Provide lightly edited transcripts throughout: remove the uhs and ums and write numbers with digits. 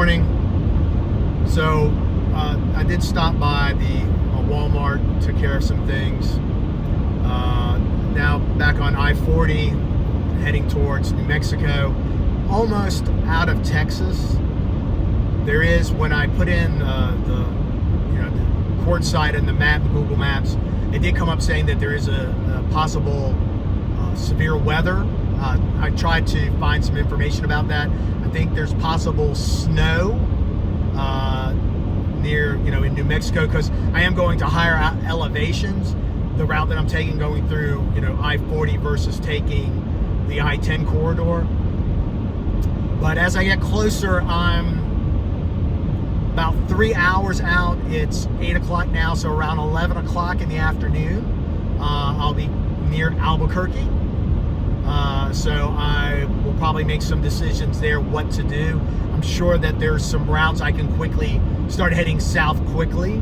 morning. So I did stop by the Walmart, took care of some things. Now back on I-40, heading towards New Mexico, almost out of Texas. There is, when I put in the Quartzsite in the map, Google Maps, it did come up saying that there is a possible severe weather. I tried to find some information about that. I think there's possible snow near, in New Mexico, because I am going to higher elevations. The route that I'm taking, going through, I-40 versus taking the I-10 corridor. But as I get closer, I'm about 3 hours out. It's 8 o'clock now, so around 11 o'clock in the afternoon, I'll be near Albuquerque. So I will probably make some decisions there what to do. I'm sure that there's some routes I can quickly start heading south quickly.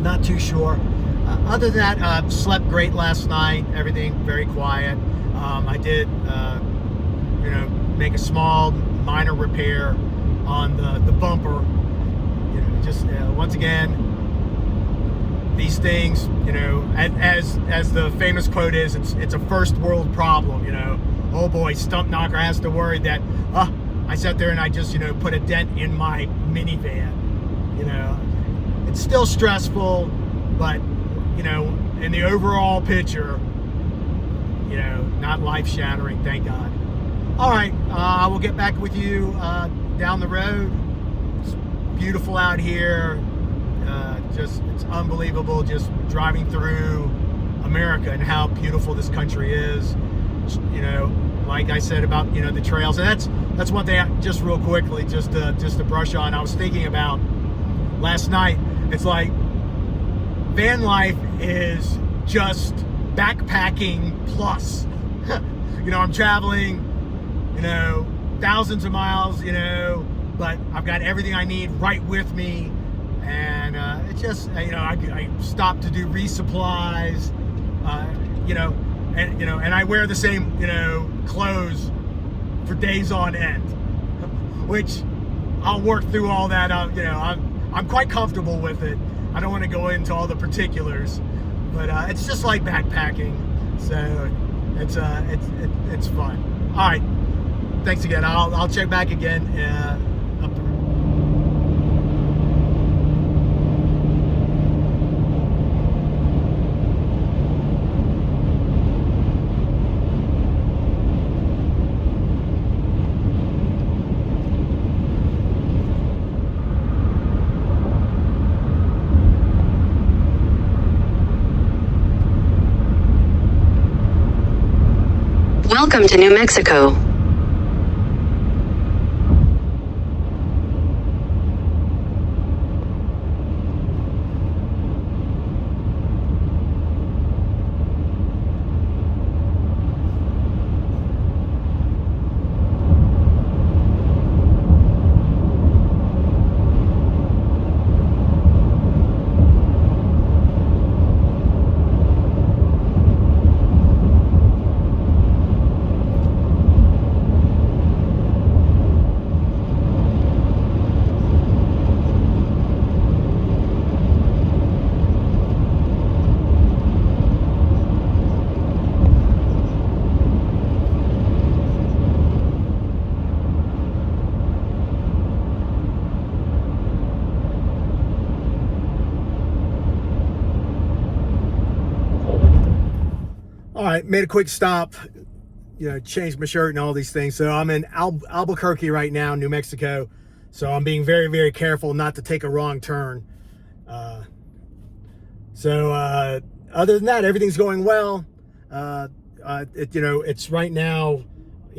Not too sure. Other than that, slept great last night. Everything very quiet. I did, make a small minor repair on the bumper. Once again, these things, as the famous quote is, it's a first world problem. Oh boy, stump knocker has to worry that I sat there and I just put a dent in my minivan. It's still stressful, but in the overall picture, not life shattering, thank God. All right, I will get back with you down the road. It's beautiful out here. It's unbelievable just driving through America and how beautiful this country is. Like I said about the trails, and that's one thing. Just real quickly, just to brush on. I was thinking about last night. It's like van life is just backpacking plus. I'm traveling, thousands of miles, but I've got everything I need right with me. And it's just, I stop to do resupplies, and I wear the same, clothes for days on end, which I'll work through all that out. I'm quite comfortable with it. I don't want to go into all the particulars, but it's just like backpacking. So it's fun. All right. Thanks again. I'll check back again up the road. Welcome to New Mexico. All right, made a quick stop, changed my shirt and all these things. So I'm in Albuquerque right now, New Mexico. So I'm being very, very careful not to take a wrong turn. Other than that, everything's going well. It's right now,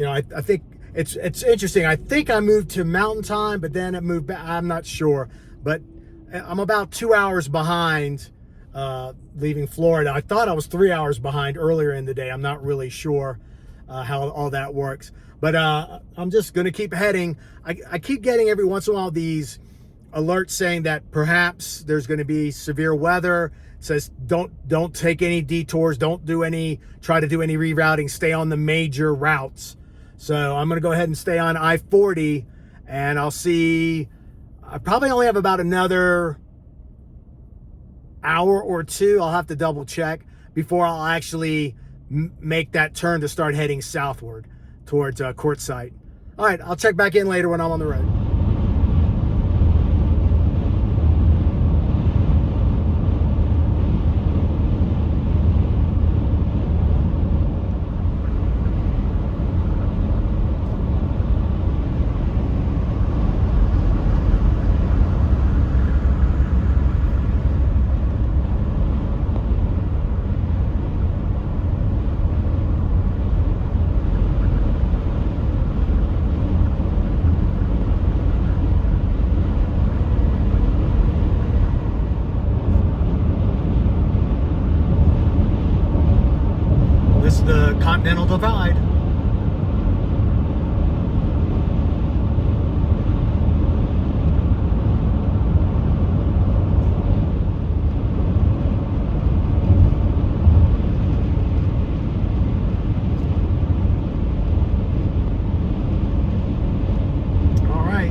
I think it's interesting. I think I moved to mountain time, but then it moved back. I'm not sure, but I'm about 2 hours behind leaving Florida. I thought I was 3 hours behind earlier in the day. I'm not really sure how all that works, but I'm just going to keep heading. I keep getting every once in a while these alerts saying that perhaps there's going to be severe weather. It says don't take any detours, try to do any rerouting, stay on the major routes. So I'm going to go ahead and stay on I-40, and I'll see. I probably only have about another hour or two. I'll have to double check before I'll actually make that turn to start heading southward towards Quartzsite. All right, I'll check back in later when I'm on the road. The Continental Divide. All right,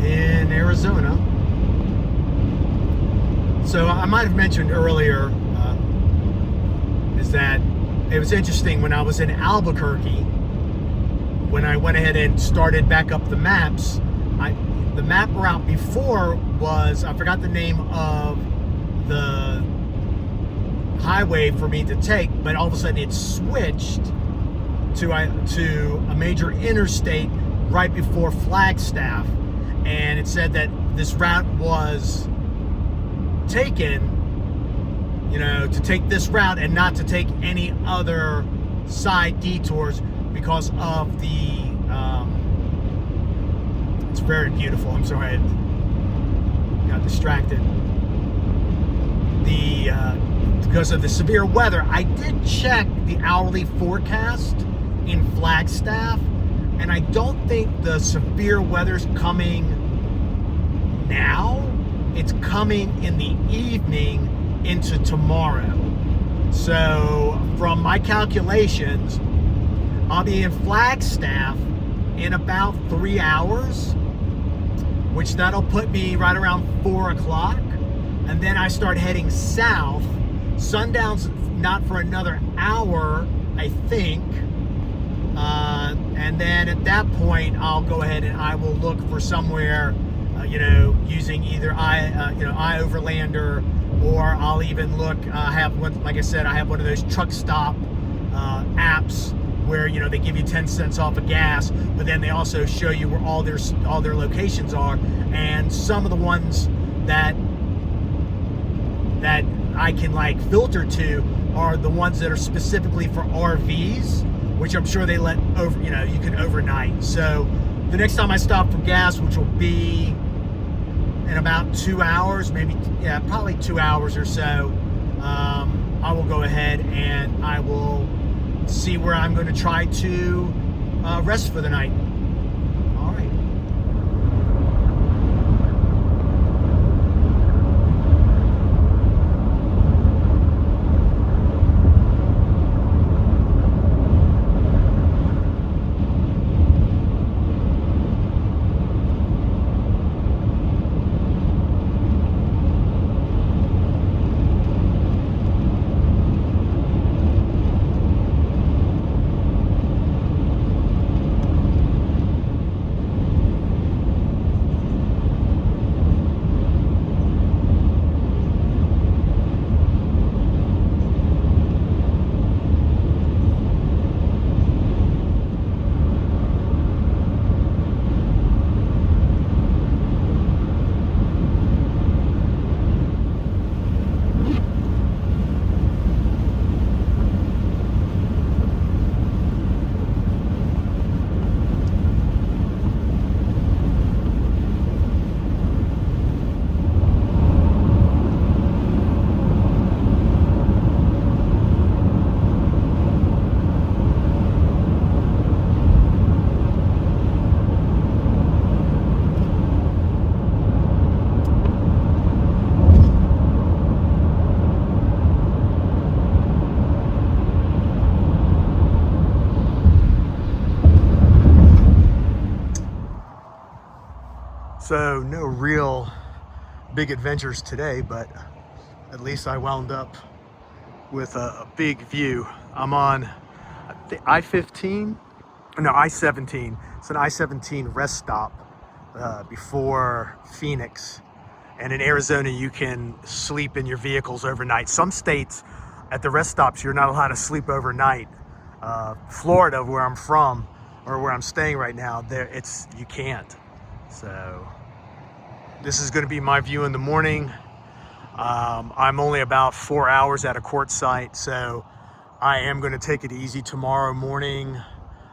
in Arizona. So I might have mentioned earlier is that it was interesting when I was in Albuquerque, when I went ahead and started back up the maps. The map route before was, I forgot the name of the highway for me to take, but all of a sudden it switched to a major interstate right before Flagstaff, and it said that this route was taken, you know, to take this route and not to take any other side detours because of the it's very beautiful. I'm sorry, I got distracted. Because of the severe weather. I did check the hourly forecast in Flagstaff, and I don't think the severe weather's coming now. It's coming in the evening into tomorrow. So from my calculations, I'll be in Flagstaff in about 3 hours, which that'll put me right around 4 o'clock. And then I start heading south. Sundown's not for another hour, I think. And then at that point, I'll go ahead and I will look for somewhere, using either iOverlander, or I'll even look. Have one, like I said, I have one of those truck stop apps where they give you 10 cents off of gas, but then they also show you where all their locations are, and some of the ones that I can filter to are the ones that are specifically for RVs, which I'm sure they let over. You can overnight. So the next time I stop for gas, which will be in about 2 hours, probably 2 hours or so, I will go ahead and I will see where I'm going to try to rest for the night. All right. So no real big adventures today, but at least I wound up with a big view. I'm on the I-15, no, I-17. It's an I-17 rest stop before Phoenix. And in Arizona, you can sleep in your vehicles overnight. Some states at the rest stops, you're not allowed to sleep overnight. Florida, where I'm from, or where I'm staying right now, you can't. So this is going to be my view in the morning. I'm only about 4 hours at a Quartzsite, so I am going to take it easy tomorrow morning.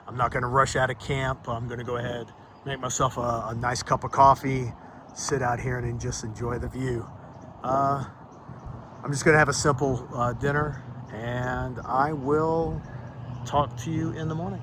I'm not going to rush out of camp. I'm going to go ahead, make myself a nice cup of coffee, sit out here and just enjoy the view. I'm just going to have a simple dinner, and I will talk to you in the morning.